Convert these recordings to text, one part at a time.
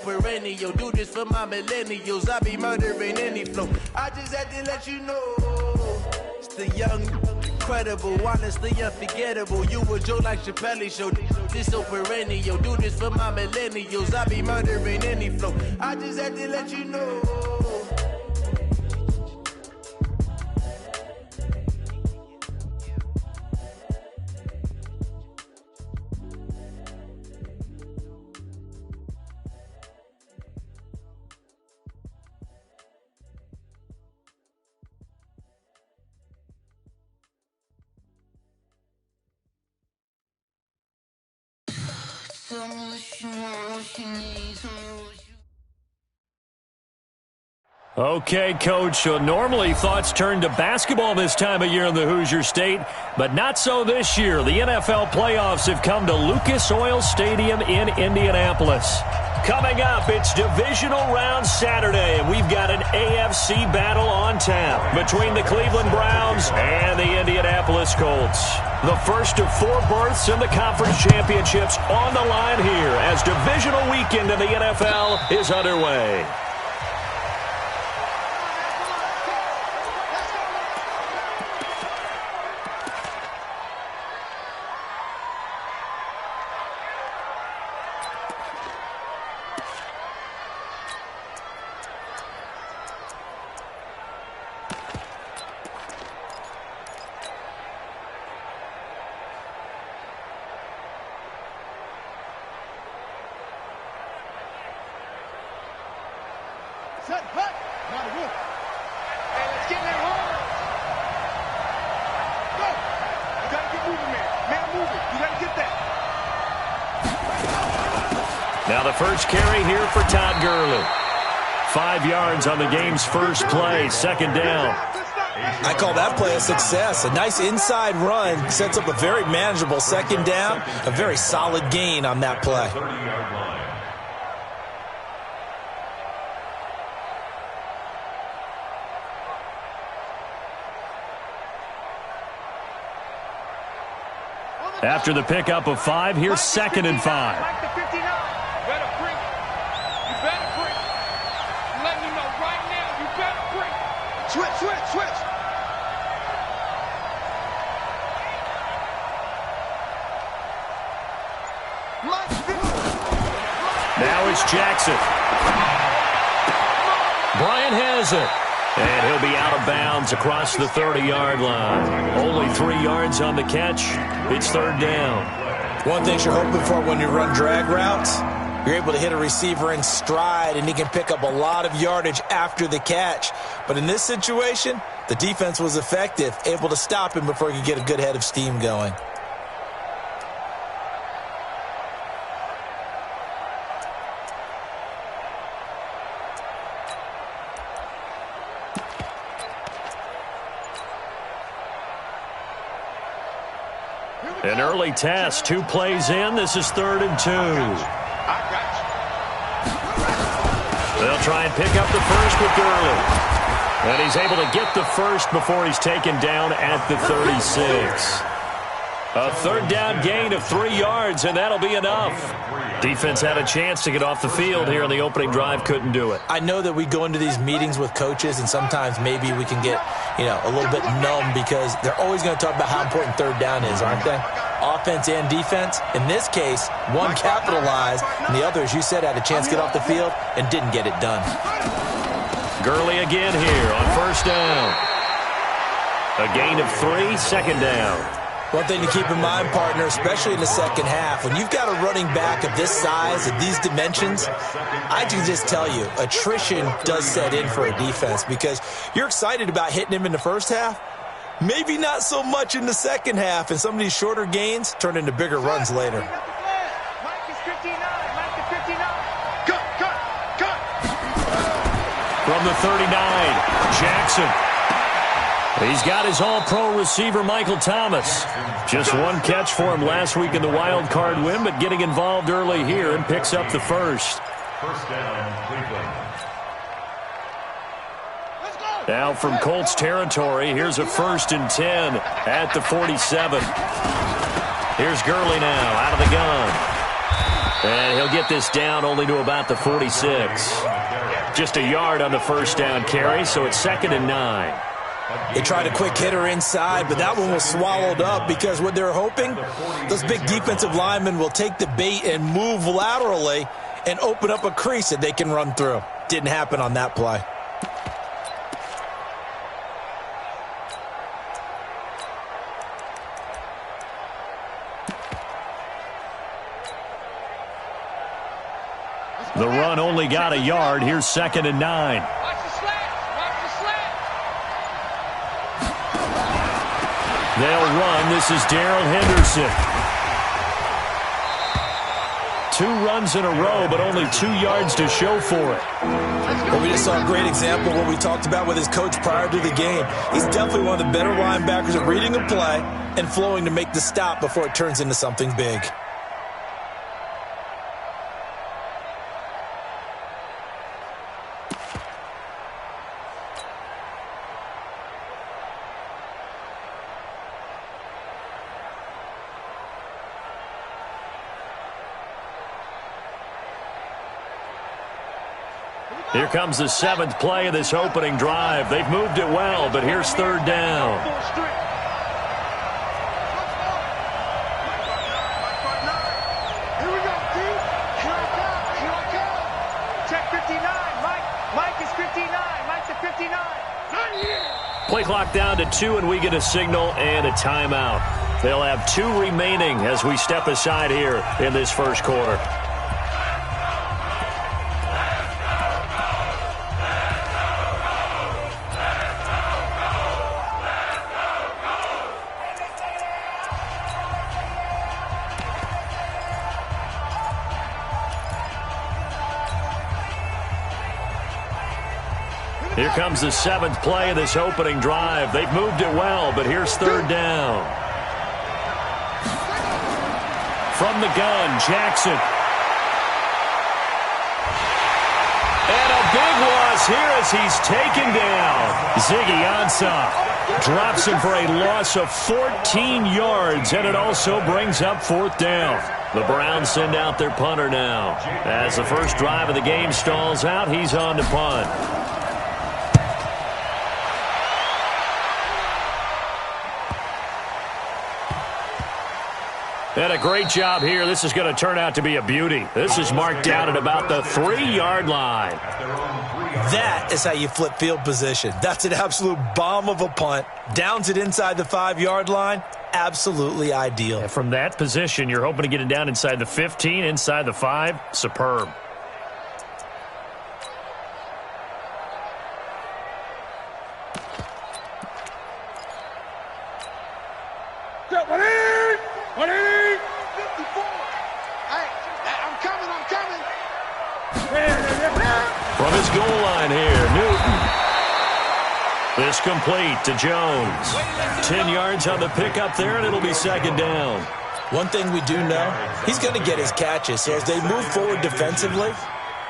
Perennial, do this for my millennials. I be murdering any flow. I just had to let you know. It's the young, incredible, honestly unforgettable. You a joke like Chappelle Show. This so perennial, do this for my millennials. I be murdering any flow. I just had to let you know. Okay, Coach, so normally thoughts turn to basketball this time of year in the Hoosier State, but not so this year. The NFL playoffs have come to Lucas Oil Stadium in Indianapolis. Coming up, it's divisional round Saturday, and we've got an AFC battle on tap between the Cleveland Browns and the Indianapolis Colts. The first of 4 berths in the conference championships on the line here as divisional weekend in the NFL is underway. Set, hut. Not a wolf. Hey, let's get in that hole. Go. You got to get moving, man. Man, move it. You got to get that. Now the first carry here for Todd Gurley. 5 yards on the game's first play, second down. I call that play a success. A nice inside run sets up a very manageable second down. A very solid gain on that play. After the pickup of 5, here's 2nd and 5. Like the 59. You better bring it. You better bring it. I'm letting you know right now, you better bring it. Switch, switch, switch. Now it's Jackson. Bryant has it. And he'll be out of bounds across the 30-yard line. Only 3 yards on the catch. It's 3rd down. One thing you're hoping for when you run drag routes, you're able to hit a receiver in stride, and he can pick up a lot of yardage after the catch. But in this situation, the defense was effective, able to stop him before he could get a good head of steam going. An early test, 2 plays in. This is 3rd and 2. They'll try and pick up the first with Gurley. And he's able to get the first before he's taken down at the 36. A 3rd down gain of 3 yards, and that'll be enough. Defense had a chance to get off the field here in the opening drive, couldn't do it. I know that we go into these meetings with coaches, and sometimes maybe we can get, a little bit numb because they're always going to talk about how important 3rd down is, aren't they? Offense and defense. In this case, one capitalized, and the other, as you said, had a chance to get off the field and didn't get it done. Gurley again here on 1st down. A gain of 3, 2nd down. One thing to keep in mind, partner, especially in the second half, when you've got a running back of this size, of these dimensions, I can just tell you, attrition does set in for a defense because you're excited about hitting him in the first half, maybe not so much in the second half, and some of these shorter gains turn into bigger runs later. From the 39, Jackson. He's got his all-pro receiver, Michael Thomas. Just 1 catch for him last week in the wild card win, but getting involved early here and picks up the first. First down, Cleveland. Now from Colts territory, here's a 1st and 10 at the 47. Here's Gurley now out of the gun. And he'll get this down only to about the 46. Just a yard on the first down carry, so it's 2nd and 9. They tried a quick hitter inside, but that one was swallowed up because what they're hoping, those big defensive linemen will take the bait and move laterally and open up a crease that they can run through. Didn't happen on that play. The run only got a yard. Here's 2nd and 9. Watch the slant. Watch the slant. They'll run. This is Darrell Henderson. 2 runs in a row, but only 2 yards to show for it. Well, we just saw a great example of what we talked about with his coach prior to the game. He's definitely one of the better linebackers at reading a play and flowing to make the stop before it turns into something big. Here comes the 7th play of this opening drive. They've moved it well, but here's 3rd down. Here we go, Pete. Here I come. Here I come. Check 59. Mike is 59. Mike's at 59. Not here. Play clock down to 2, and we get a signal and a timeout. They'll have 2 remaining as we step aside here in this first quarter. Here comes the 7th play of this opening drive. They've moved it well, but here's 3rd down. From the gun, Jackson. And a big loss here as he's taken down. Ziggy Ansah drops him for a loss of 14 yards, and it also brings up 4th down. The Browns send out their punter now. As the first drive of the game stalls out, he's on to punt. And a great job here. This is going to turn out to be a beauty. This is marked down at about the 3-yard line. That is how you flip field position. That's an absolute bomb of a punt. Downs it inside the 5-yard line. Absolutely ideal. And from that position, you're hoping to get it down inside the 15, inside the 5. Superb. From his goal line here, Newton. This complete to Jones. 10 yards on the pickup there, and it'll be 2nd down. One thing we do know, he's going to get his catches. So as they move forward defensively,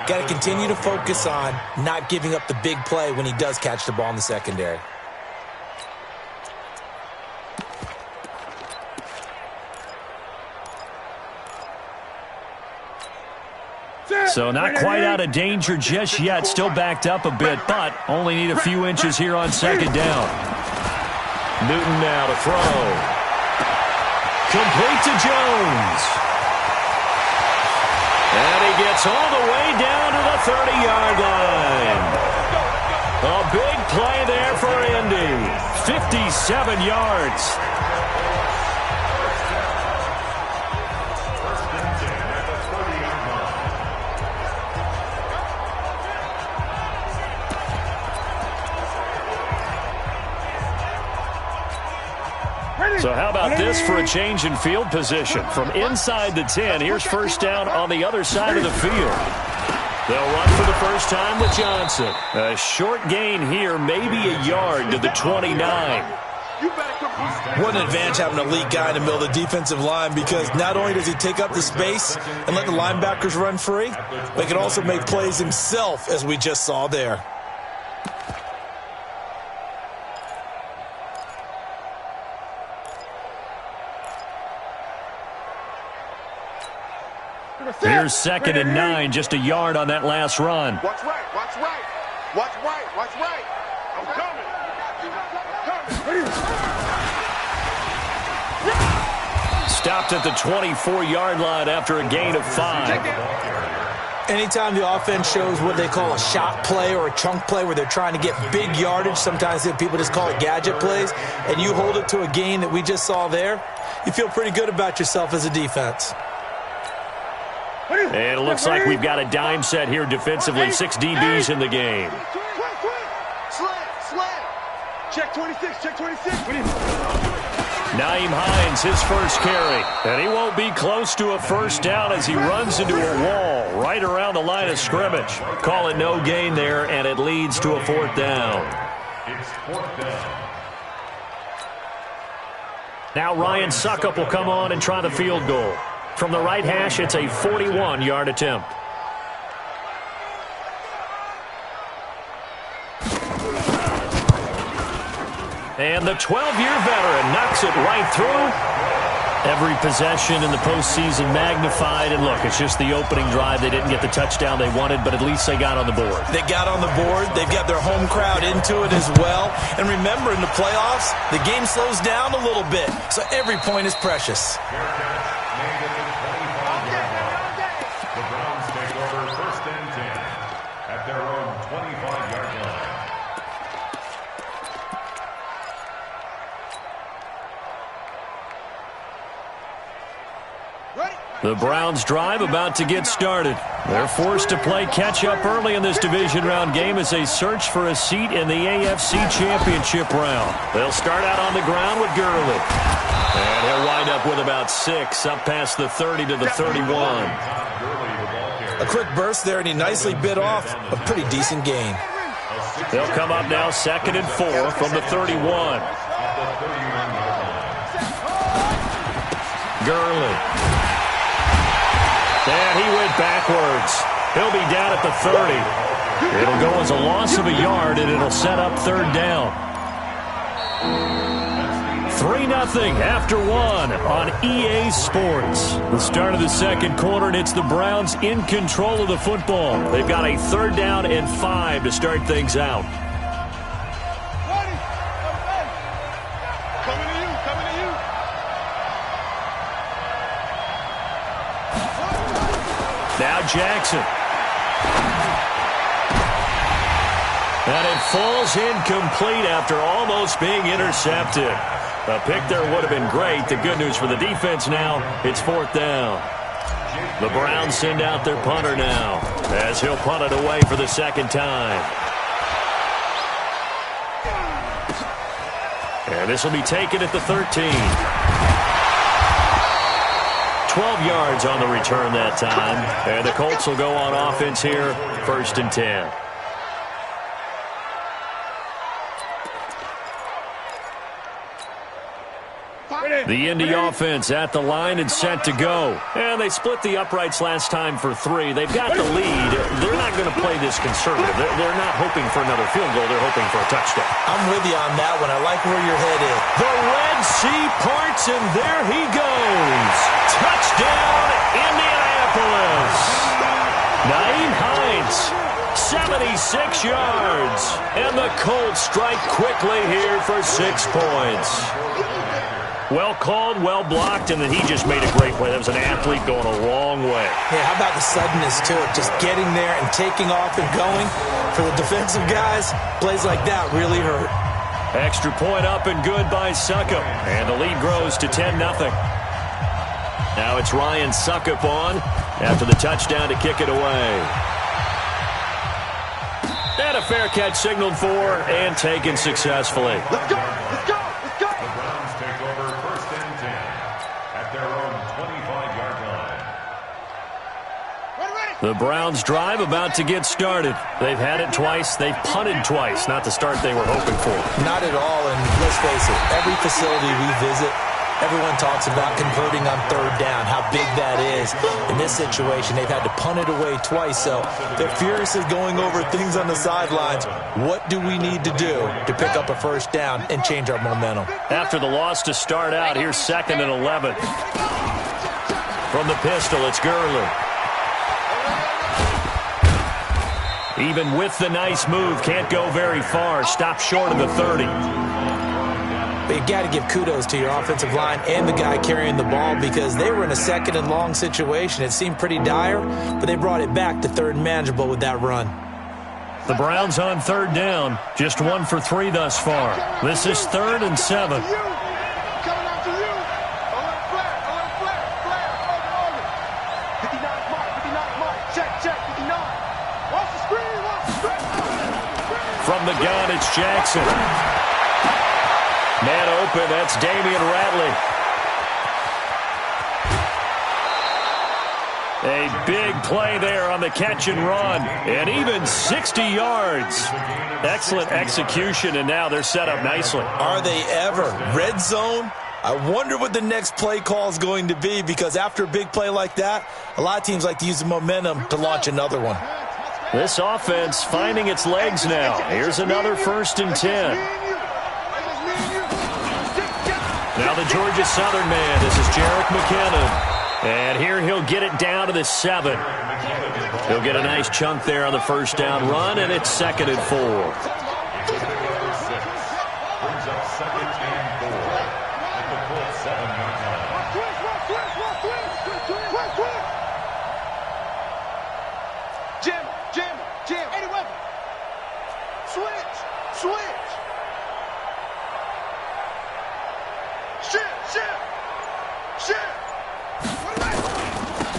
got to continue to focus on not giving up the big play when he does catch the ball in the secondary. So not quite out of danger just yet. Still backed up a bit, but only need a few inches here on 2nd down. Newton now to throw. Complete to Jones. And he gets all the way down to the 30-yard line. A big play there for Indy. 57 yards. So how about this for a change in field position? From inside the 10, here's 1st down on the other side of the field. They'll run for the first time with Johnson. A short gain here, maybe a yard to the 29. What an advantage having an elite guy in the middle of the defensive line, because not only does he take up the space and let the linebackers run free, but he can also make plays himself, as we just saw there. Here Here's 2nd and 9, just a yard on that last run. Watch right, watch right. Watch right, watch right. I'm coming. Stopped at the 24-yard line after a gain of 5. Anytime the offense shows what they call a shot play or a chunk play where they're trying to get big yardage, sometimes people just call it gadget plays, and you hold it to a gain that we just saw there, you feel pretty good about yourself as a defense. And it looks like we've got a dime set here defensively. 6 DBs in the game. Slam. Check 26, check 26. Nyheim Hines, his first carry. And he won't be close to a first down as he runs into a wall right around the line of scrimmage. Call it no gain there, and it leads to a 4th down. It's 4th down. Now Ryan Suckup will come on and try the field goal. From the right hash, it's a 41-yard attempt. And the 12-year veteran knocks it right through. Every possession in the postseason magnified. And look, it's just the opening drive. They didn't get the touchdown they wanted, but at least they got on the board. They got on the board. They've got their home crowd into it as well. And remember, in the playoffs, the game slows down a little bit. So every point is precious. The Browns take over 1st and 10 at their own 25-yard line. The Browns drive about to get started. They're forced to play catch-up early in this division round game as they search for a seat in the AFC Championship round. They'll start out on the ground with Gurley. And he'll wind up with about 6, up past the 30 to the 31. A quick burst there, and he nicely bit off a pretty decent gain. They'll come up now 2nd and 4 from the 31. Gurley. And he went backwards. He'll be down at the 30. It'll go as a loss of a yard, and it'll set up 3rd down. 3-0 after 1 on EA Sports. The start of the 2nd quarter, and it's the Browns in control of the football. They've got a 3rd down and 5 to start things out. Now Jackson. And it falls incomplete after almost being intercepted. A pick there would have been great. The good news for the defense now, it's 4th down. The Browns send out their punter now as he'll punt it away for the 2nd time. And this will be taken at the 13. 12 yards on the return that time. And the Colts will go on offense here, 1st and 10. The Indy offense at the line and set to go. And they split the uprights last time for 3. They've got the lead. They're not going to play this conservative. They're not hoping for another field goal. They're hoping for a touchdown. I'm with you on that one. I like where your head is. The Red Sea parts, and there he goes. Touchdown, Indianapolis. Nyheim Hines, 76 yards. And the Colts strike quickly here for 6 points. Well called, well blocked, and then he just made a great play. That was an athlete going a long way. Yeah, how about the suddenness to it? Just getting there and taking off and going. For the defensive guys, plays like that really hurt. Extra point up and good by Suckup. And the lead grows to 10-0. Now it's Ryan Suckup on after the touchdown to kick it away. And a fair catch signaled for and taken successfully. Let's go, let's go, let's go. The Browns take over 1st and 10 at their own 25-yard line. The Browns drive about to get started. They've had it twice. They've punted twice. Not the start they were hoping for. Not at all, and let's face it, every facility we visit, everyone talks about converting on 3rd down, how big that is. In this situation, they've had to punt it away twice, so they're furiously going over things on the sidelines. What do we need to do to pick up a 1st down and change our momentum? After the loss to start out, here's 2nd and 11. From the pistol, it's Gurley. Even with the nice move, can't go very far. Stop short of the 30. But you got to give kudos to your offensive line and the guy carrying the ball because they were in a second and long situation. It seemed pretty dire, but they brought it back to third and manageable with that run. The Browns on third down, just 1 for 3 thus far. This is 3rd and 7. From the gun, it's Jackson. Man open, that's Damian Ratley. A big play there on the catch and run, and even 60 yards. Excellent execution, and now they're set up nicely. Are they ever? Red zone? I wonder what the next play call is going to be because after a big play like that, a lot of teams like to use the momentum to launch another one. This offense finding its legs now. Here's another 1st and 10. Now the Georgia Southern man. This is Jerick McKinnon. And here he'll get it down to the 7. He'll get a nice chunk there on the first down run, and it's 2nd and 4. Brings up 2nd and 4 at the full 7-yard line. Jim, Eddie Weber. Switch. Shit.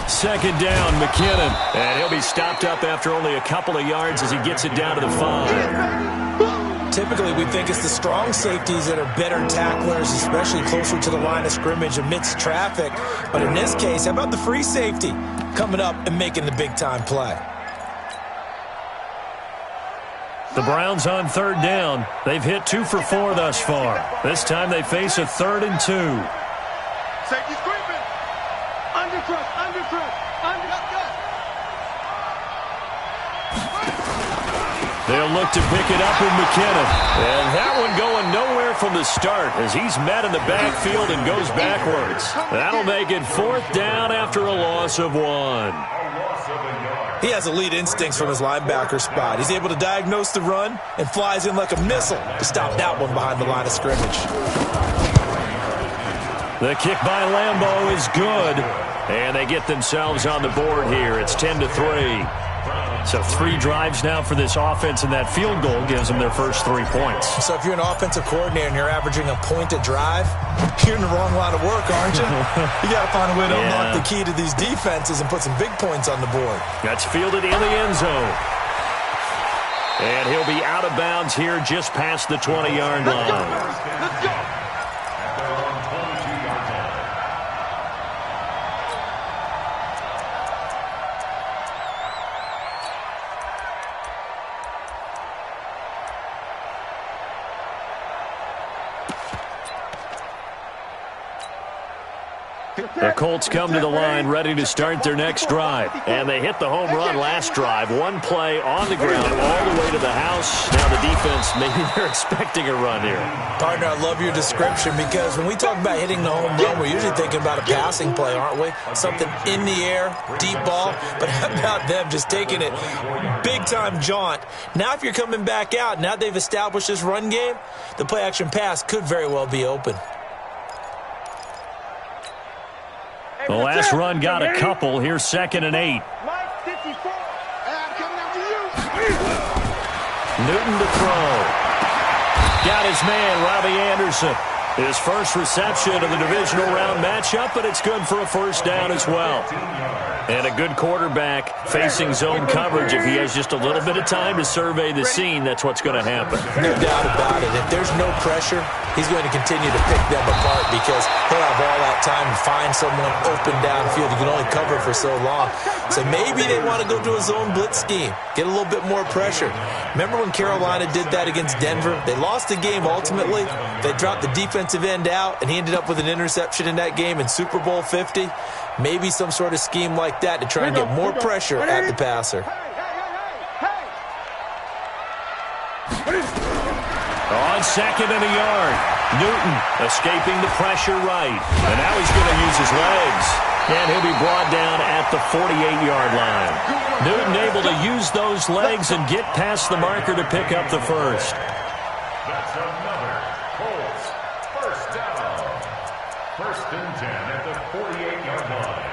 2nd down, McKinnon. And he'll be stopped up after only a couple of yards as he gets it down to the 5. Typically, we think it's the strong safeties that are better tacklers, especially closer to the line of scrimmage amidst traffic. But in this case, how about the free safety coming up and making the big-time play? The Browns on 3rd down. They've hit 2 for 4 thus far. This time they face a 3rd and 2. Safety's creeping. Undercrush. They'll look to pick it up with McKinnon. And that one going nowhere from the start as he's met in the backfield and goes backwards. That'll make it 4th down after a loss of 1. He has elite instincts from his linebacker spot. He's able to diagnose the run and flies in like a missile to stop that one behind the line of scrimmage. The kick by Lambeau is good, and they get themselves on the board here. It's 10-3. So 3 drives now for this offense, and that field goal gives them their first 3 points. So if you're an offensive coordinator and you're averaging a point a drive, you're in the wrong line of work, aren't you? You got to find a way to unlock the key to these defenses and put some big points on the board. That's fielded in the end zone. And he'll be out of bounds here just past the 20-yard line. Let's go. At their own 22-yard line. The Colts come to the line ready to start their next drive. And they hit the home run last drive. 1 play on the ground all the way to the house. Now the defense, maybe they're expecting a run here. Partner, I love your description because when we talk about hitting the home run, we're usually thinking about a passing play, aren't we? Something in the air, deep ball. But how about them just taking it big-time jaunt? Now if you're coming back out, now they've established this run game, the play-action pass could very well be open. The last run got a couple. Here's 2nd and 8. Mike, 54. I'm coming after you. Newton to throw. Got his man, Robbie Anderson. His first reception of the divisional round matchup, but it's good for a first down as well. And a good quarterback facing zone coverage. If he has just a little bit of time to survey the scene, that's what's going to happen. No doubt about it. If there's no pressure, he's going to continue to pick them apart because he'll have all that time to find someone open downfield. You can only cover for so long. So maybe they want to go to a zone blitz scheme, get a little bit more pressure. Remember when Carolina did that against Denver? They lost the game ultimately. They dropped the defensive end out, and he ended up with an interception in that game in Super Bowl 50. Maybe some sort of scheme like that to try and get more pressure at the passer. On 2nd and a yard. Newton escaping the pressure right. And now he's going to use his legs. And he'll be brought down at the 48-yard line. Newton able to use those legs and get past the marker to pick up the first. That's another Colts first down. 1st and 10 at the 48-yard line.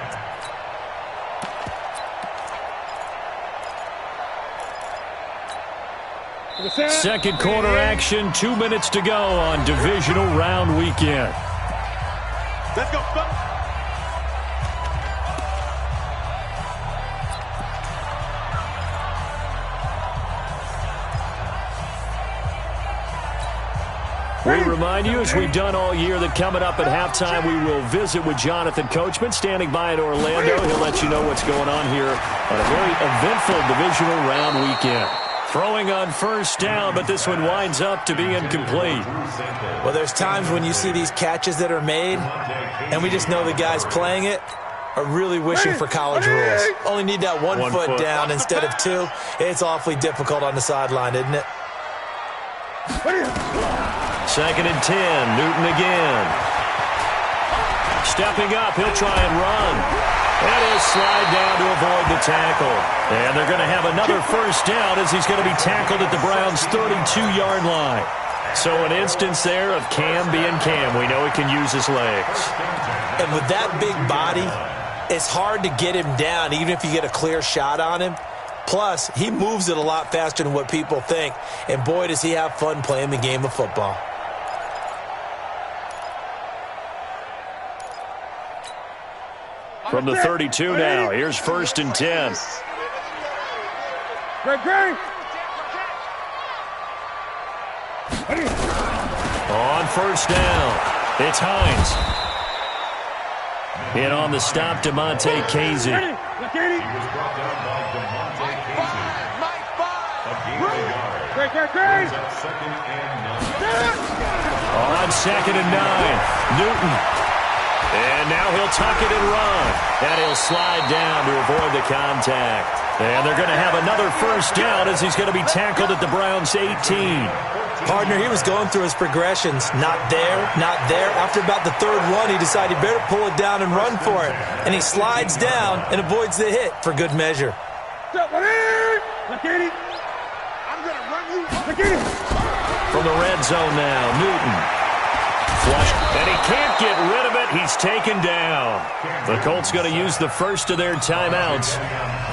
Second quarter action, 2 minutes to go on divisional round weekend. Let's go, fellas. We remind you, as we've done all year, that coming up at halftime, we will visit with Jonathan Coachman, standing by in Orlando. He'll let you know what's going on here on a very eventful divisional round weekend. Throwing on first down, but this one winds up to be incomplete. Well, there's times when you see these catches that are made, and we just know the guys playing it are really wishing for college rules. Only need that one foot down instead of two. It's awfully difficult on the sideline, isn't it? 2nd and 10, Newton again. Stepping up, he'll try and run. And he'll slide down to avoid the tackle. And they're going to have another first down as he's going to be tackled at the Browns' 32-yard line. So an instance there of Cam being Cam. We know he can use his legs. And with that big body, it's hard to get him down, even if you get a clear shot on him. Plus, he moves it a lot faster than what people think. And boy, does he have fun playing the game of football. From the 32 now, here's 1st and 10. Great. On first down, it's Hines. In on the stop, DeMonte Casey. He was brought down by DeMonte Casey. A gain of yards. Great. He's at 2nd and 9. On 2nd and 9, Newton. And now he'll tuck it and run. And he'll slide down to avoid the contact. And they're going to have another first down as he's going to be tackled at the Browns' 18. Partner, he was going through his progressions. Not there, not there. After about the 3rd one, he decided he better pull it down and run for it. And he slides down and avoids the hit for good measure. I'm going to run you. From the red zone now, Newton. Flush, and he can't get rid of it. He's taken down. The Colts going to use the first of their timeouts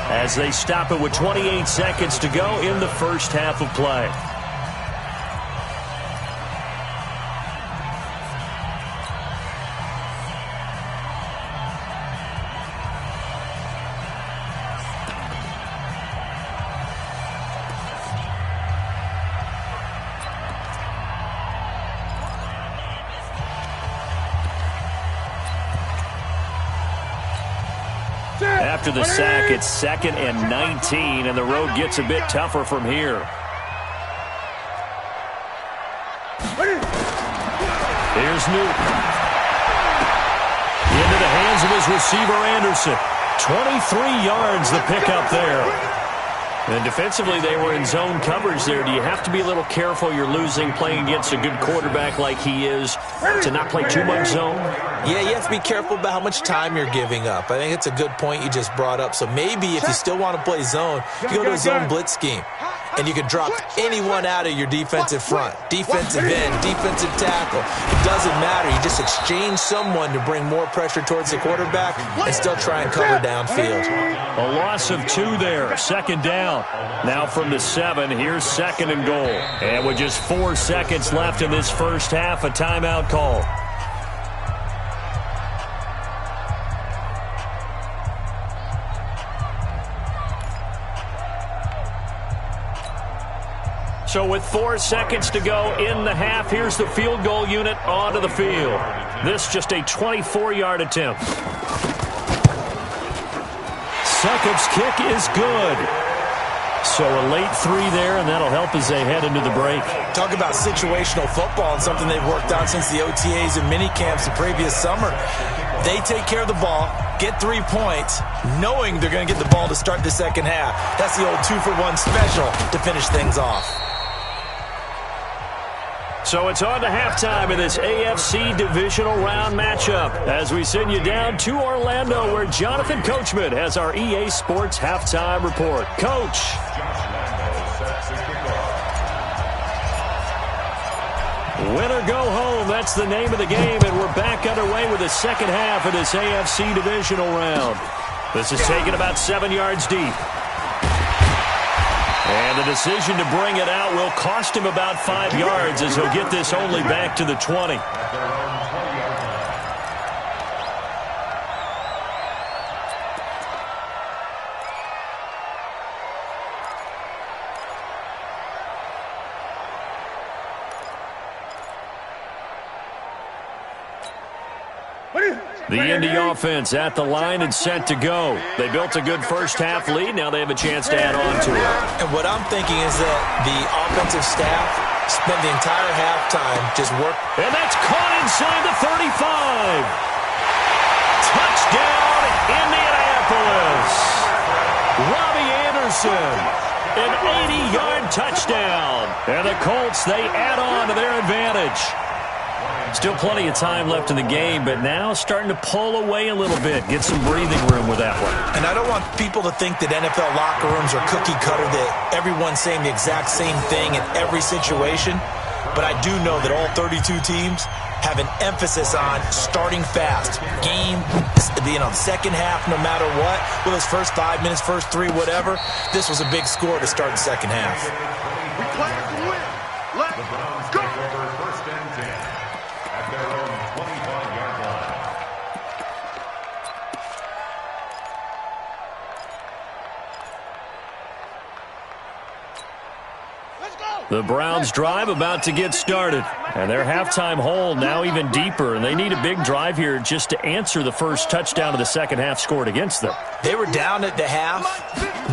as they stop it with 28 seconds to go in the first half of play. After the sack, it's 2nd and 19, and the road gets a bit tougher from here. Here's Newton. Into the hands of his receiver, Anderson. 23 yards the pickup there. And defensively, they were in zone coverage there. Do you have to be a little careful? You're losing playing against a good quarterback like he is to not play too much zone? Yeah, you have to be careful about how much time you're giving up. I think it's a good point you just brought up. So maybe if you still want to play zone, you go to a zone blitz scheme. And you can drop anyone out of your defensive front. Defensive end, defensive tackle. It doesn't matter. You just exchange someone to bring more pressure towards the quarterback and still try and cover downfield. A loss of 2 there. 2nd down. Now from the 7, here's 2nd and goal. And with just 4 seconds left in this first half, a timeout call. So with 4 seconds to go in the half, here's the field goal unit onto the field. This just a 24-yard attempt. Succop's kick is good. So a late 3 there, and that'll help as they head into the break. Talk about situational football and something they've worked on since the OTAs and mini camps the previous summer. They take care of the ball, get 3 points, knowing they're going to get the ball to start the second half. That's the old 2-for-1 special to finish things off. So it's on to halftime in this AFC divisional round matchup as we send you down to Orlando where Jonathan Coachman has our EA Sports halftime report. Coach. Win or go home, that's the name of the game, and we're back underway with the second half of this AFC divisional round. This is taken about 7 yards deep. And the decision to bring it out will cost him about 5 yards as he'll get this only back to the 20. The Indy offense at the line and set to go. They built a good first-half lead. Now they have a chance to add on to it. And what I'm thinking is that the offensive staff spent the entire halftime just working. And that's caught inside the 35. Touchdown, Indianapolis. Robbie Anderson, an 80-yard touchdown. And the Colts, they add on to their advantage. Still plenty of time left in the game, but now starting to pull away a little bit. Get some breathing room with that one. And I don't want people to think that NFL locker rooms are cookie cutter, that everyone's saying the exact same thing in every situation. But I do know that all 32 teams have an emphasis on starting fast. Game, second half, no matter what. Whether it's first 5 minutes, first 3, whatever. This was a big score to start the second half. We play to win. Let's go. First and 10 at their own 25-yard line. The Browns drive about to get started. And their halftime hole now even deeper. And they need a big drive here just to answer the first touchdown of the second half scored against them. They were down at the half.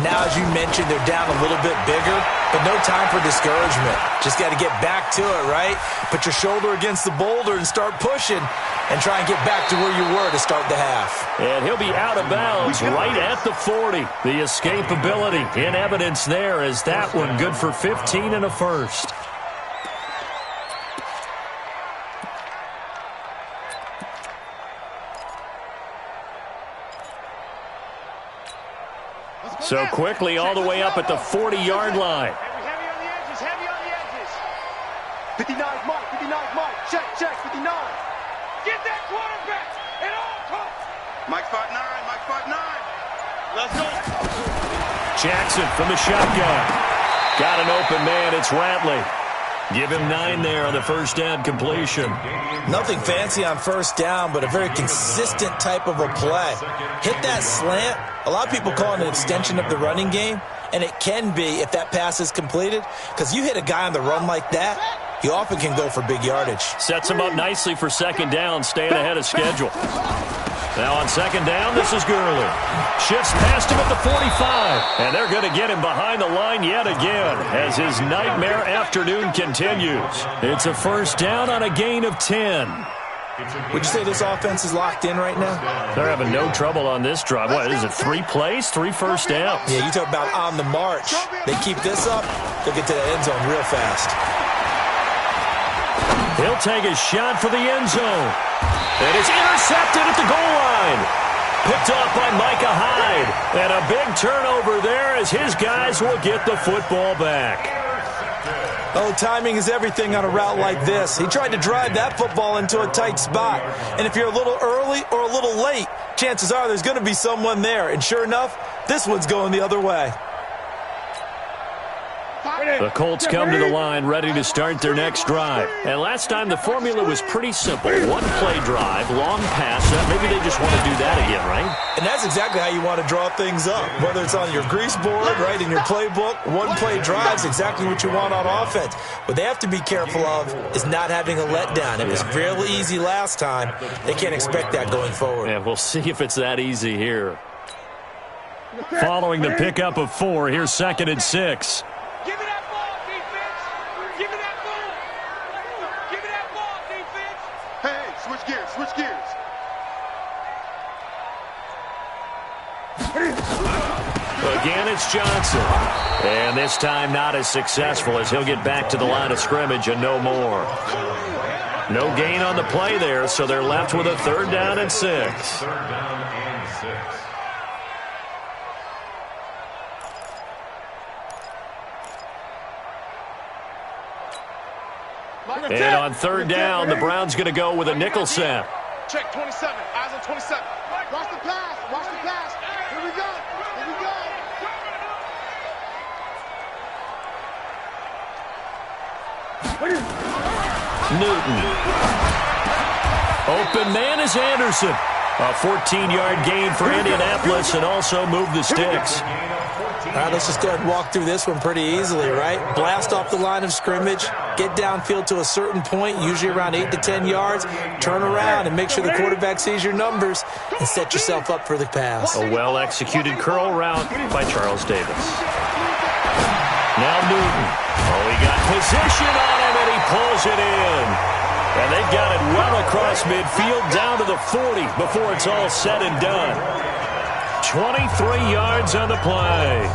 Now, as you mentioned, they're down a little bit bigger. But no time for discouragement. Just got to get back to it, right? Put your shoulder against the boulder and start pushing. And try and get back to where you were to start the half. And he'll be out of bounds right at the 40. The escapability in evidence there as that one good for 15 and a first. So quickly all the way up at the 40-yard line. Heavy on the edges, heavy on the edges. 59 Mike, 59 Mike. Check, 59. Get that quarterback at all costs. Mike 5'9", Mike 5'9". Let's go. Jackson from the shotgun. Got an open man, it's Ratley. Give him 9 there on the first down completion. Nothing fancy on first down, but a very consistent type of a play. Hit that slant. A lot of people call it an extension of the running game, and it can be if that pass is completed, because you hit a guy on the run like that, he often can go for big yardage. Sets him up nicely for second down, staying ahead of schedule. Now on second down, this is Gurley. Shifts past him at the 45. And they're going to get him behind the line yet again as his nightmare afternoon continues. It's a first down on a gain of 10. Would you say this offense is locked in right now? They're having no trouble on this drive. What is it, 3 plays, 3 first downs? Yeah, you talk about on the march. They keep this up, they'll get to the end zone real fast. He'll take a shot for the end zone. And it's intercepted at the goal line. Picked off by Micah Hyde. And a big turnover there as his guys will get the football back. Oh, timing is everything on a route like this. He tried to drive that football into a tight spot. And if you're a little early or a little late, chances are there's going to be someone there. And sure enough, this one's going the other way. The Colts come to the line ready to start their next drive. And last time the formula was pretty simple. 1-play drive, long pass. Maybe they just want to do that again, right? And that's exactly how you want to draw things up. Whether it's on your grease board, right, in your playbook, 1-play drives exactly what you want on offense. What they have to be careful of is not having a letdown. It was real easy last time. They can't expect that going forward. And we'll see if it's that easy here. Following the pickup of 4, here's 2nd and 6. Give me that ball, defense. Give me that ball. Give me that ball, defense. Hey, switch gears, switch gears. Again, it's Johnson. And this time not as successful as he'll get back to the line of scrimmage and no more. No gain on the play there, so they're left with a 3rd down and 6. 3rd down and 6. And on 3rd down, the Browns going to go with a nickel set. Check 27. Eyes on 27. Watch the pass. Watch the pass. Here we go. Here we go. Newton. Open man is Anderson. A 14-yard gain for Indianapolis and also move the sticks. All right, let's just go ahead and walk through this one pretty easily, right? Blast off the line of scrimmage, get downfield to a certain point, usually around 8 to 10 yards, turn around and make sure the quarterback sees your numbers and set yourself up for the pass. A well-executed curl route by Charles Davis. Now Newton. Oh, he got position on him, and he pulls it in. And they've got it well across midfield down to the 40 before it's all said and done. 23 yards on the play.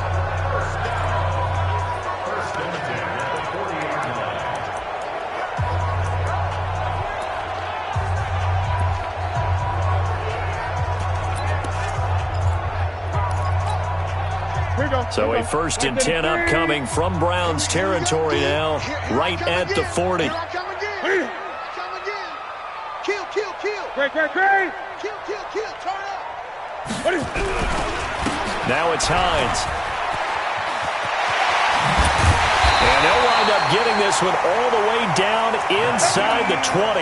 So a 1st and 10 upcoming from Browns territory now, right at the 40. Here I come again. Come again. Kill, kill, kill. Great. Kill, kill, kill. Turn up. Now it's Hines. And they'll wind up getting this one all the way down inside the 20.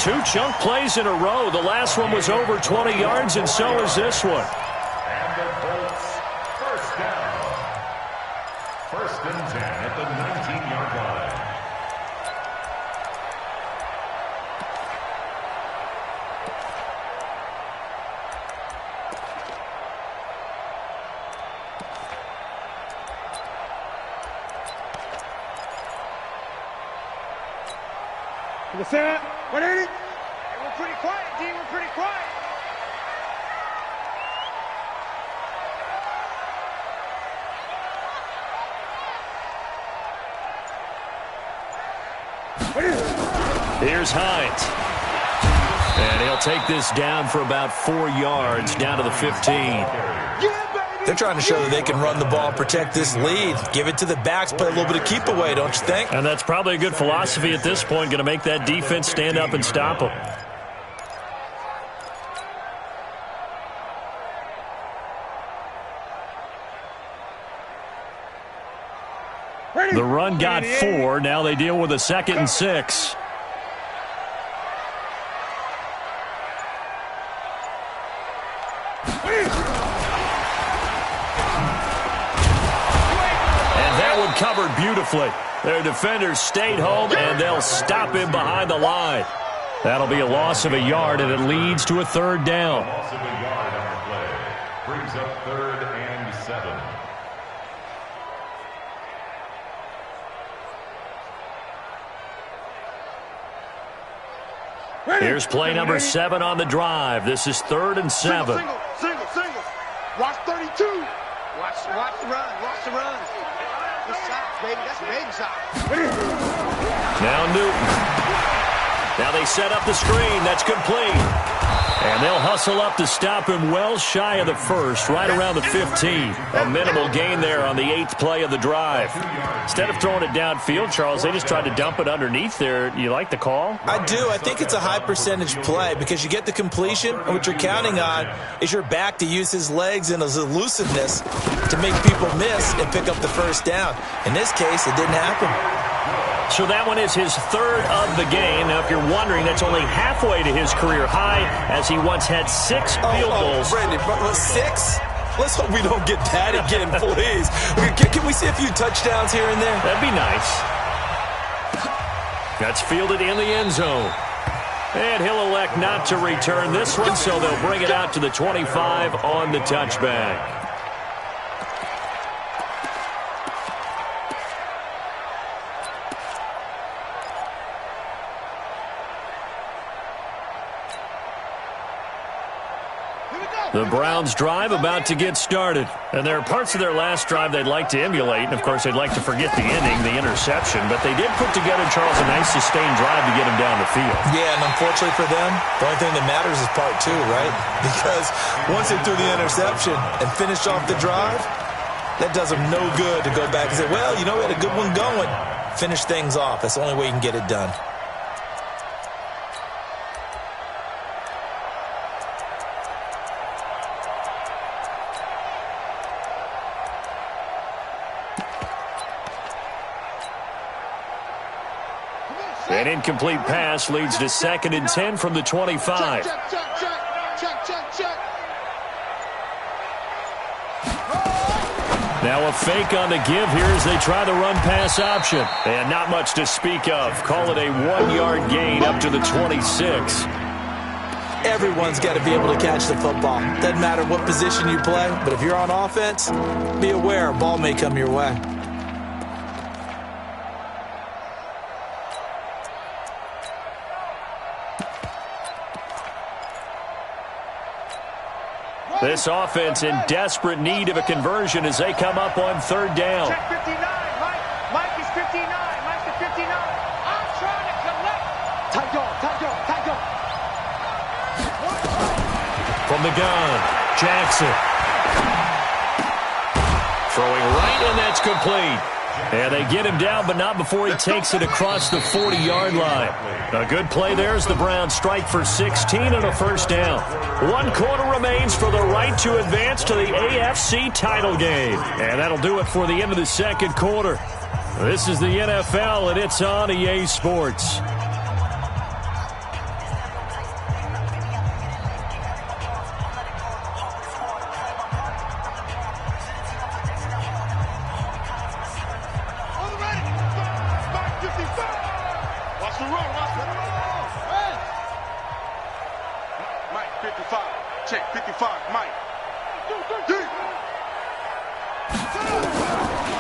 2 chunk plays in a row. The last one was over 20 yards, and so is this one. And the Colts, 1st down. 1st and 10 at the 19-yard line. To the center. 180. Hey, we're pretty quiet, D. We're pretty quiet. Here's Hines. And he'll take this down for about 4 yards, down to the 15. They're trying to show that they can run the ball and protect this lead. Give it to the backs, play a little bit of keep away, don't you think? And that's probably a good philosophy at this point, going to make that defense stand up and stop them. The run got 4. Now they deal with a 2nd and 6. Covered beautifully. Their defenders stayed home, and they'll stop him behind the line. That'll be a loss of a yard, and it leads to a 3rd down. Loss of a yard on the play. Brings up 3rd and 7. Here's play number 7 on the drive. This is 3rd and 7. Single. Watch 32. Watch the run. Watch the run. Good shots, baby. That's a baby shot. Now Newton. Now they set up the screen. That's complete. And they'll hustle up to stop him well shy of the 1st, right around the 15. A minimal gain there on the 8th play of the drive. Instead of throwing it downfield, Charles, they just tried to dump it underneath there. You like the call? I do. I think it's a high percentage play because you get the completion, and what you're counting on is your back to use his legs and his elusiveness to make people miss and pick up the 1st down. In this case, it didn't happen. So that one is his 3rd of the game. Now, if you're wondering, that's only halfway to his career high, as he once had 6 field goals. Brandon, 6? Let's hope we don't get that again, please. Can we see a few touchdowns here and there? That'd be nice. That's fielded in the end zone. And he'll elect not to return this one, so they'll bring it out to the 25 on the touchback. The Browns' drive about to get started. And there are parts of their last drive they'd like to emulate. And, of course, they'd like to forget the ending, the interception. But they did put together, Charles, a nice sustained drive to get them down the field. Yeah, and unfortunately for them, the only thing that matters is part two, right? Because once they threw the interception and finished off the drive, that does them no good to go back and say, well, you know, we had a good one going. Finish things off. That's the only way you can get it done. An incomplete pass leads to 2nd and 10 from the 25. Check. Now a fake on the give here as they try the run-pass option. And not much to speak of. Call it a 1-yard gain up to the 26. Everyone's got to be able to catch the football. Doesn't matter what position you play, but if you're on offense, be aware a ball may come your way. This offense in desperate need of a conversion as they come up on 3rd down. Check 59. Mike is 59. Mike's the 59. I'm trying to collect. Tight dog. From the gun, Jackson. Throwing right, and that's complete. And they get him down, but not before he takes it across the 40-yard line. A good play there as the Browns strike for 16 and a 1st down. 1 quarter remains for the right to advance to the AFC title game. And that'll do it for the end of the 2nd quarter. This is the NFL, and it's on EA Sports.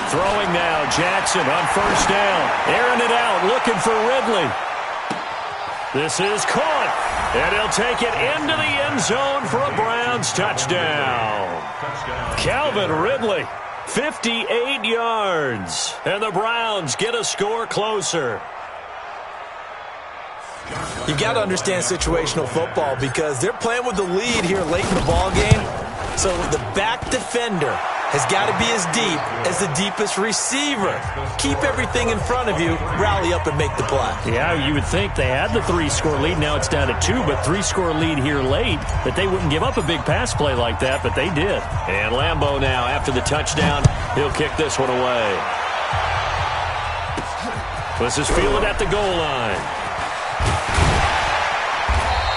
Throwing now, Jackson on 1st down. Airing it out, looking for Ridley. This is caught, and he'll take it into the end zone for a Browns touchdown. Calvin Ridley, 58 yards, and the Browns get a score closer. You got to understand situational football because they're playing with the lead here late in the ball game. So the back defender has got to be as deep as the deepest receiver. Keep everything in front of you, rally up and make the play. Yeah, you would think they had the 3-score lead. Now it's down to 2, but 3-score lead here late. That they wouldn't give up a big pass play like that, but they did. And Lambeau now, after the touchdown, he'll kick this one away. This is fielded at the goal line.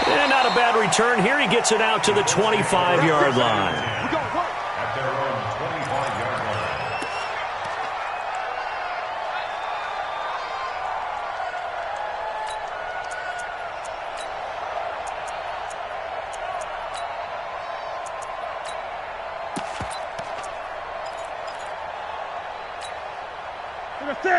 And not a bad return here. He gets it out to the 25-yard line. At their own 25-yard line.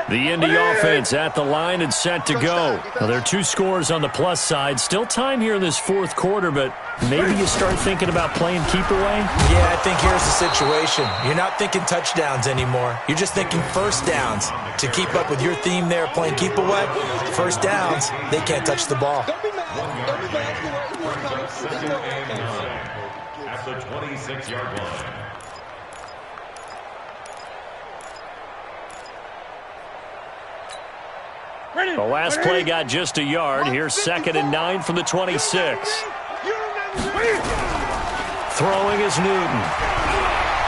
The Indy offense at the line and set to go. Now, there are 2 scores on the plus side. Still time here in this 4th quarter, but maybe you start thinking about playing keep away? Yeah, I think here's the situation. You're not thinking touchdowns anymore. You're just thinking 1st downs. To keep up with your theme there, playing keep away, 1st downs, they can't touch the ball. At the 26-yard line. The last play got just a yard. Here's 2nd and 9 from the 26. Throwing is Newton.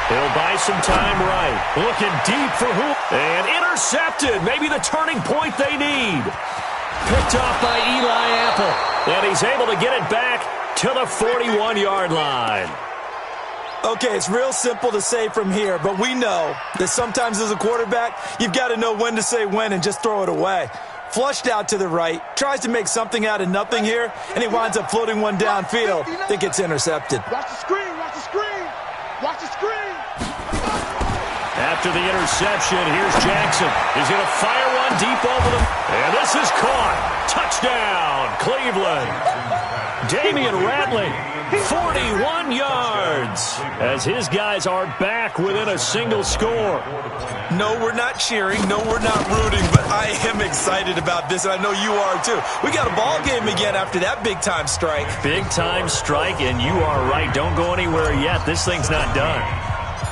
He'll buy some time right. Looking deep for who? And intercepted. Maybe the turning point they need. Picked off by Eli Apple. And he's able to get it back to the 41-yard line. Okay, it's real simple to say from here, but we know that sometimes as a quarterback, you've got to know when to say when and just throw it away. Flushed out to the right, tries to make something out of nothing here, and he winds up floating one downfield that gets intercepted. Watch the screen. After the interception, here's Jackson. He's going to fire one deep over the... And this is caught. Touchdown, Cleveland. Damian Ratley, 41 yards, as his guys are back within a single score. No, we're not cheering. No, we're not rooting, but I am excited about this, and I know you are too. We got a ball game again after that big-time strike. Big-time strike, and you are right. Don't go anywhere yet. This thing's not done.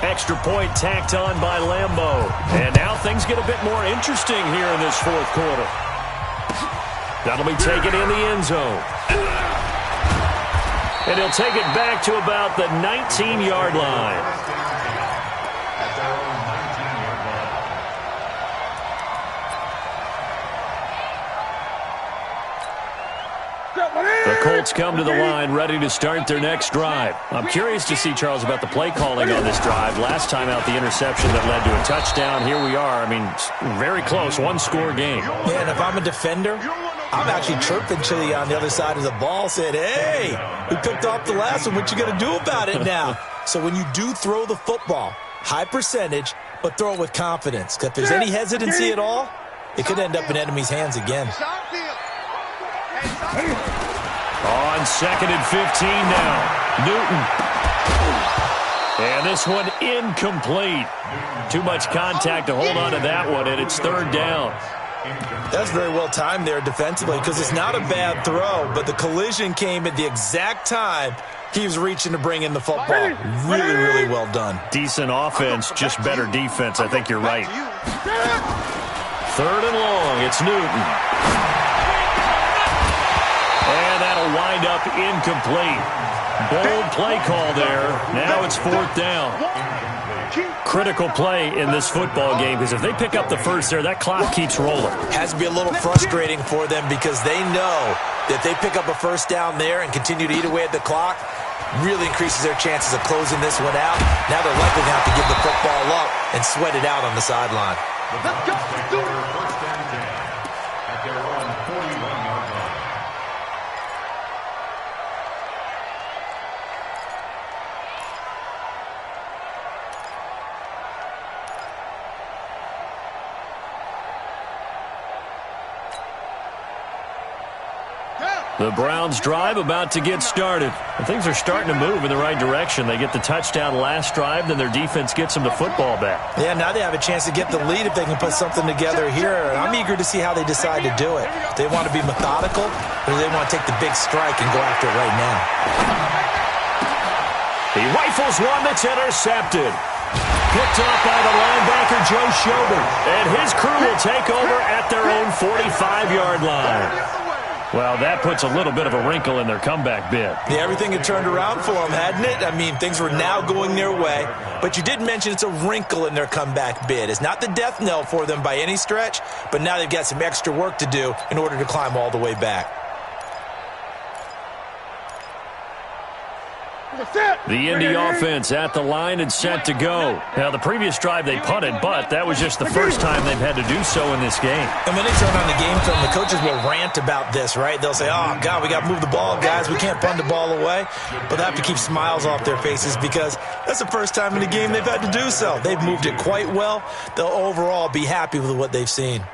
Extra point tacked on by Lambeau. And now things get a bit more interesting here in this fourth quarter. That'll be taken in the end zone. And he'll take it back to about the 19-yard line. The Colts come to the line ready to start their next drive. I'm curious to see, Charles, about the play calling on this drive. Last time out, the interception that led to a touchdown. Here we are. I mean, very close, one-score game. Yeah, and if I'm a defender, I'm actually chirping Chili on the other side of the ball, saying, hey, we picked off the last one. What you going to do about it now? So when you do throw the football, high percentage, but throw it with confidence. Because if there's any hesitancy at all, it could end up in enemy's hands again. On 2nd and 15 now. Newton. And this one incomplete. Too much contact to hold on to that one, and it's third down. That's very well timed there defensively because it's not a bad throw, but the collision came at the exact time he was reaching to bring in the football. Really, really well done. Decent offense, just better defense. I think you're right. Third and long. It's Newton. And that'll wind up incomplete. Bold play call there. Now it's fourth down. Critical play in this football game because if they pick up the first there, that clock keeps rolling. Has to be a little frustrating for them because they know that they pick up a first down there and continue to eat away at the clock, really increases their chances of closing this one out. Now they're likely going to have to give the football up and sweat it out on the sideline. Let's go. Let's do it. At their own 41-yard line. The Browns drive about to get started. And things are starting to move in the right direction. They get the touchdown last drive, then their defense gets them the football back. Yeah, now they have a chance to get the lead if they can put something together here. And I'm eager to see how they decide to do it. Do they want to be methodical, or do they want to take the big strike and go after it right now? He rifles one that's intercepted. Picked up by the linebacker, Joe Schobert. And his crew will take over at their own 45-yard line. Well, that puts a little bit of a wrinkle in their comeback bid. Yeah, everything had turned around for them, hadn't it? I mean, things were now going their way. But you did mention it's a wrinkle in their comeback bid. It's not the death knell for them by any stretch, but now they've got some extra work to do in order to climb all the way back. The Indy offense at the line and set to go. Now, the previous drive they punted, but that was just the first time they've had to do so in this game. And when they turn on the game film, the coaches will rant about this, right? They'll say, oh, God, we got to move the ball, guys. We can't punt the ball away. But they have to keep smiles off their faces because that's the first time in the game they've had to do so. They've moved it quite well. They'll overall be happy with what they've seen.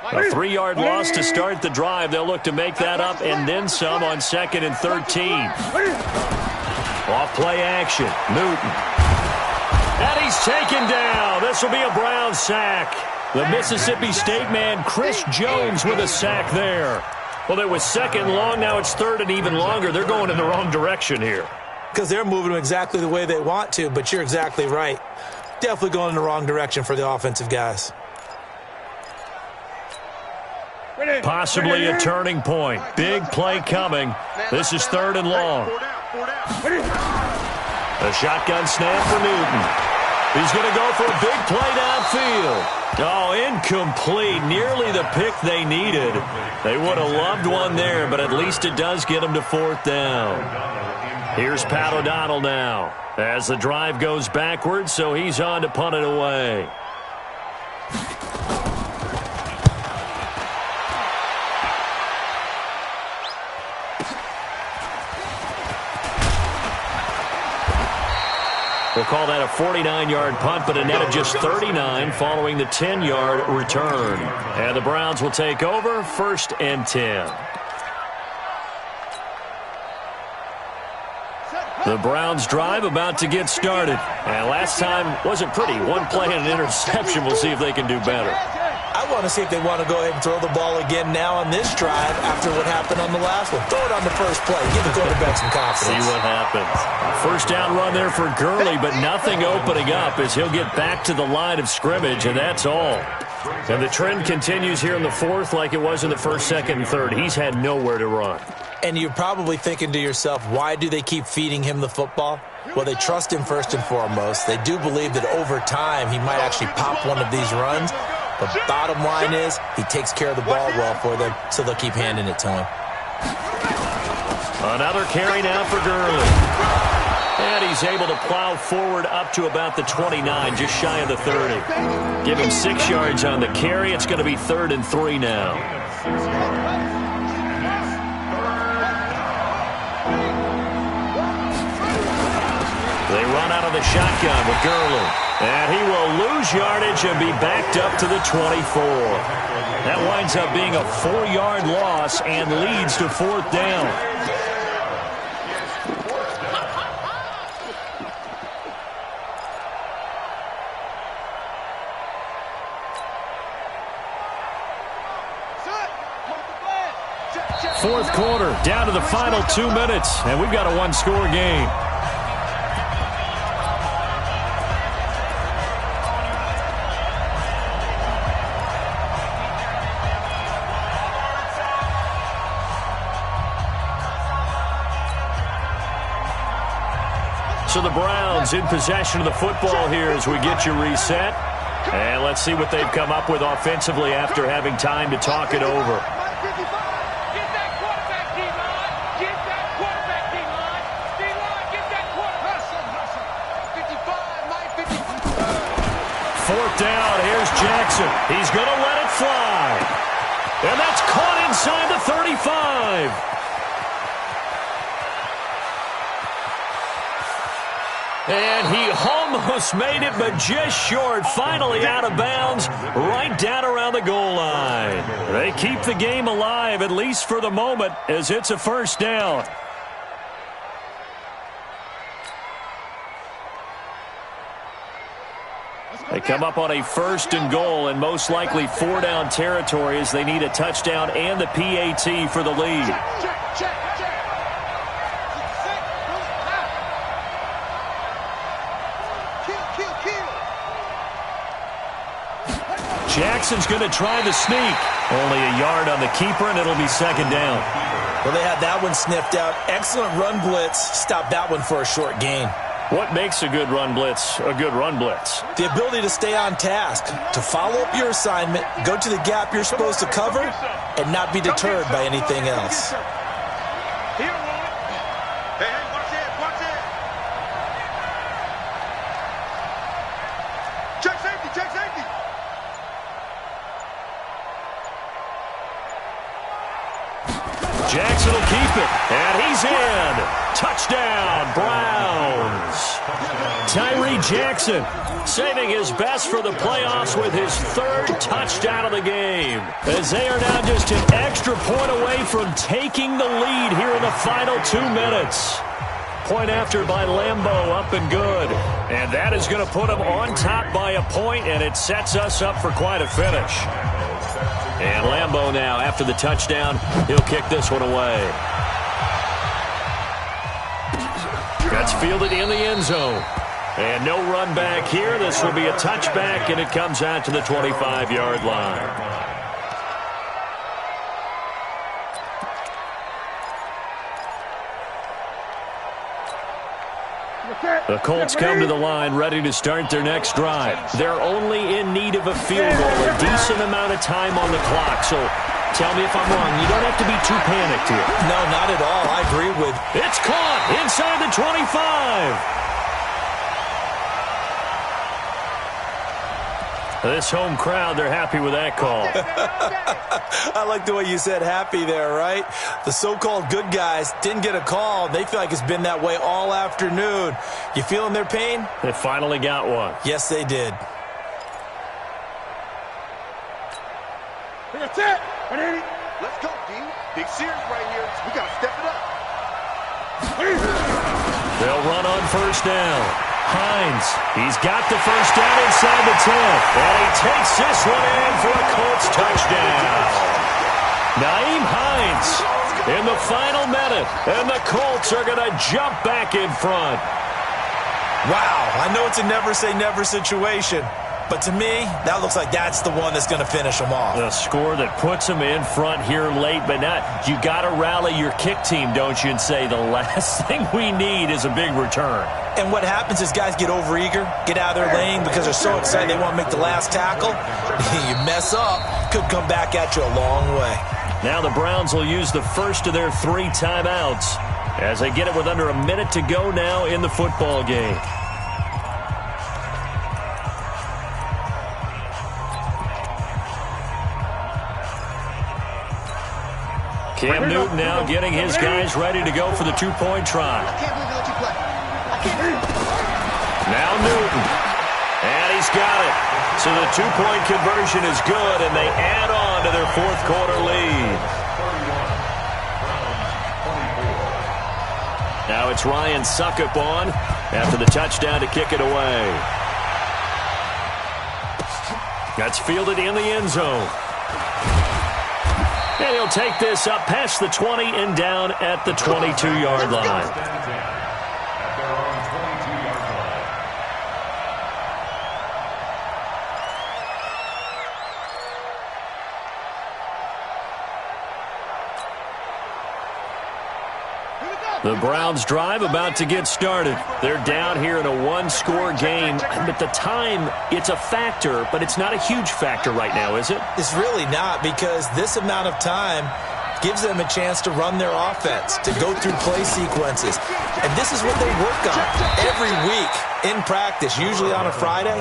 A 3-yard loss to start the drive. They'll look to make that up and then some on 2nd and 13. Off play action. Newton. And he's taken down. This will be a Brown sack. The Mississippi State man, Chris Jones, with a sack there. Well, it was 2nd long. Now it's 3rd and even longer. They're going in the wrong direction here. Because they're moving them exactly the way they want to, but you're exactly right. Definitely going in the wrong direction for the offensive guys. Possibly a turning point. Big play coming. This is 3rd and long. A shotgun snap for Newton. He's going to go for a big play downfield. Oh, incomplete. Nearly the pick they needed. They would have loved one there, but at least it does get them to 4th down. Here's Pat O'Donnell now as the drive goes backwards, so he's on to punt it away. We'll call that a 49-yard punt, but a net of just 39 following the 10-yard return. And the Browns will take over, 1st and 10. The Browns drive about to get started. And last time wasn't pretty. One play and an interception. We'll see if they can do better. I want to see if they want to go ahead and throw the ball again now on this drive after what happened on the last one. Throw it on the first play. Give the quarterback some confidence. See what happens. First down run there for Gurley, but nothing opening up as he'll get back to the line of scrimmage, and that's all. And the trend continues here in the 4th like it was in the 1st, 2nd, and 3rd. He's had nowhere to run. And you're probably thinking to yourself, why do they keep feeding him the football? Well, they trust him first and foremost. They do believe that over time he might actually pop one of these runs. The bottom line is he takes care of the ball well for them, so they'll keep handing it to him. Another carry now for Gurley. And he's able to plow forward up to about the 29, just shy of the 30. Give him 6 yards on the carry. It's going to be 3rd and 3 now. They run out of the shotgun with Gurley. And he will lose yardage and be backed up to the 24. That winds up being a 4-yard loss and leads to 4th down. Fourth quarter, down to the final 2 minutes, and we've got a 1-score game. So the Browns in possession of the football here as we get you reset. And let's see what they've come up with offensively after having time to talk it over. Fourth down, here's Jackson. He's going to let it fly. And that's caught inside the 35. And he almost made it, but just short. Finally out of bounds, right down around the goal line. They keep the game alive, at least for the moment, as it's a 1st down. They come up on a 1st and goal, and most likely 4-down territory as they need a touchdown and the PAT for the lead. Jackson's going to try the sneak. Only a yard on the keeper, and it'll be 2nd down. Well, they had that one sniffed out. Excellent run blitz. Stopped that one for a short gain. What makes a good run blitz a good run blitz? The ability to stay on task, to follow up your assignment, go to the gap you're supposed to cover, and not be deterred by anything else. Jackson will keep it, and he's in. Touchdown, Browns. Tyree Jackson saving his best for the playoffs with his 3rd touchdown of the game, as they are now just an extra point away from taking the lead here in the final 2 minutes. Point after by Lambeau, up and good. And that is going to put them on top by a point, and it sets us up for quite a finish. And Lambeau now, after the touchdown, he'll kick this one away. That's fielded in the end zone. And no run back here. This will be a touchback, and it comes out to the 25-yard line. The Colts come to the line ready to start their next drive. They're only in need of a field goal, a decent amount of time on the clock. So tell me if I'm wrong. You don't have to be too panicked here. No, not at all. I agree with. It's caught inside the 25. This home crowd, they're happy with that call. I like the way you said happy there, right? The so-called good guys didn't get a call. They feel like it's been that way all afternoon. You feeling their pain? They finally got one. Yes, they did. That's it. Let's go, D. Big series right here. We got to step it up. They'll run on first down. Hines, he's got the first down inside the 10. And he takes this one in for a Colts touchdown. Nyheim Hines in the final minute. And the Colts are going to jump back in front. Wow, I know it's a never-say-never situation. But to me, that looks like that's the one that's going to finish them off. A score that puts them in front here late, but not. You got to rally your kick team, don't you, and say the last thing we need is a big return. And what happens is guys get overeager, get out of their lane because they're so excited they want to make the last tackle. You mess up, could come back at you a long way. Now the Browns will use the first of their 3 timeouts as they get it with under a minute to go now in the football game. Cam Newton now getting his guys ready to go for the 2-point try. I can't believe they let you play. I can't. Now Newton. And he's got it. So the 2-point conversion is good, and they add on to their 4th quarter lead. Now it's Ryan Suckup on after the touchdown to kick it away. That's fielded in the end zone. And he'll take this up past the 20 and down at the 22-yard line. The Browns drive about to get started. They're down here in a 1-score game. But the time, it's a factor, but it's not a huge factor right now, is it? It's really not, because this amount of time gives them a chance to run their offense, to go through play sequences. And this is what they work on every week in practice, usually on a Friday.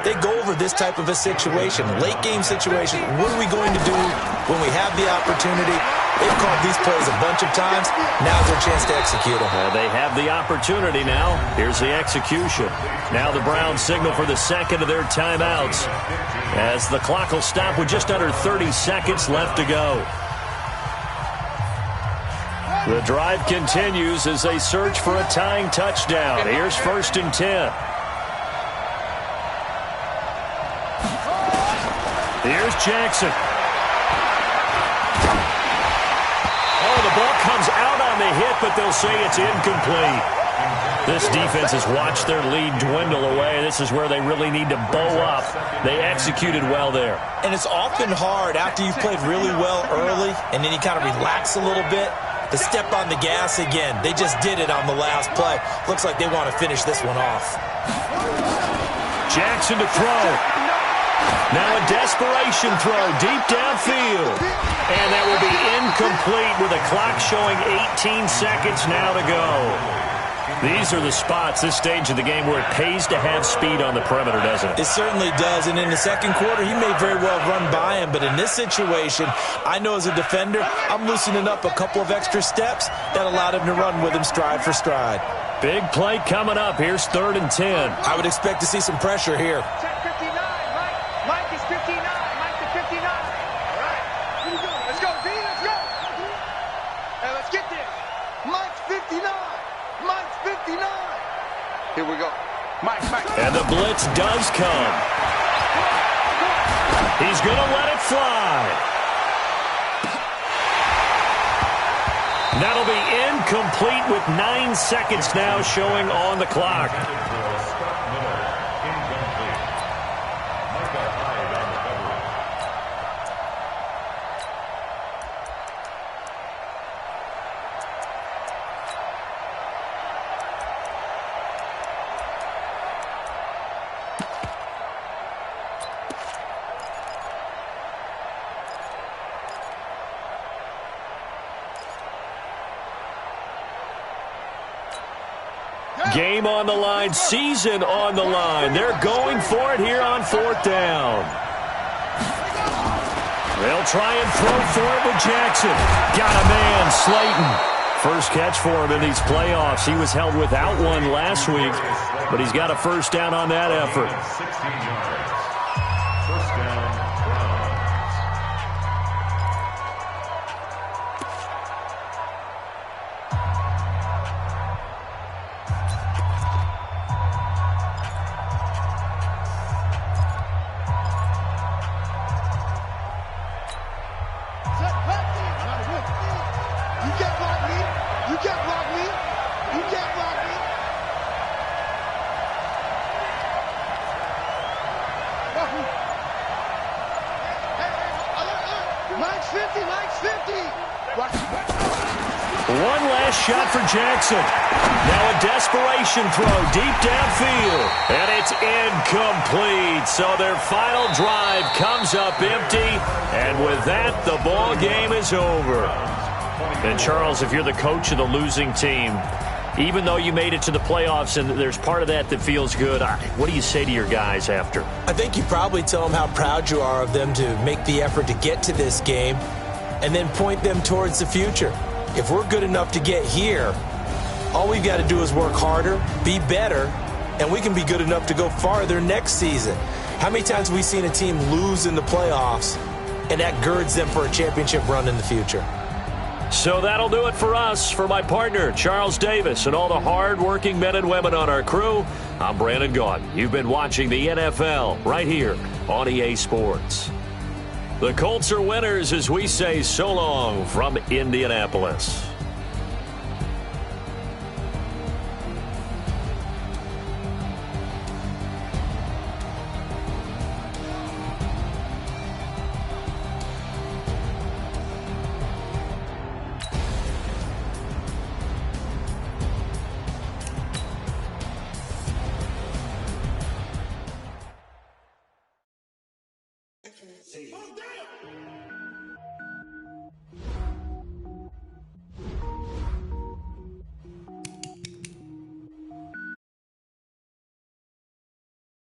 They go over this type of a situation, late game situation. What are we going to do when we have the opportunity? They've called these plays a bunch of times. Now's their chance to execute them. They have the opportunity now. Here's the execution. Now the Browns signal for the second of their timeouts as the clock will stop with just under 30 seconds left to go. The drive continues as they search for a tying touchdown. Here's 1st and 10. Here's Jackson. Oh, the ball comes out on the hit, but they'll say it's incomplete. This defense has watched their lead dwindle away. This is where they really need to bow up. They executed well there. And it's often hard after you've played really well early and then you kind of relax a little bit to step on the gas again. They just did it on the last play. Looks like they want to finish this one off. Jackson to throw. Now a desperation throw deep downfield. And that will be incomplete with a clock showing 18 seconds now to go. These are the spots, this stage of the game, where it pays to have speed on the perimeter, doesn't it? It certainly does. And in the second quarter, he may very well run by him. But in this situation, I know as a defender, I'm loosening up a couple of extra steps that allowed him to run with him stride for stride. Big play coming up. Here's 3rd and 10. I would expect to see some pressure here. Check 59, Mike. Mike is 59. Mike to 59. All right. Let's go, D. Let's go. Hey, let's get this. Mike's 59. Mike's 59. Here we go. Mike. And the blitz does come. He's going to let it fly. That'll be incomplete with 9 seconds now showing on the clock. Game on the line, season on the line. They're going for it here on 4th down. They'll try and throw for it with Jackson. Got a man, Slayton. First catch for him in these playoffs. He was held without one last week, but he's got a first down on that effort. 16 yards. First down, Browns. You can't block me. You can't block me. You can't block me. Mike's 50. Mike's 50. One last shot for Jackson. Now a desperation throw deep downfield. And it's incomplete. So their final drive comes up empty. And with that, the ball game is over. And Charles, if you're the coach of the losing team, even though you made it to the playoffs and there's part of that that feels good, what do you say to your guys after? I think you probably tell them how proud you are of them to make the effort to get to this game and then point them towards the future. If we're good enough to get here, all we've got to do is work harder, be better, and we can be good enough to go farther next season. How many times have we seen a team lose in the playoffs, and that girds them for a championship run in the future? So that'll do it for us. For my partner, Charles Davis, and all the hard-working men and women on our crew, I'm Brandon Gaudin. You've been watching the NFL right here on EA Sports. The Colts are winners as we say so long from Indianapolis. Hey.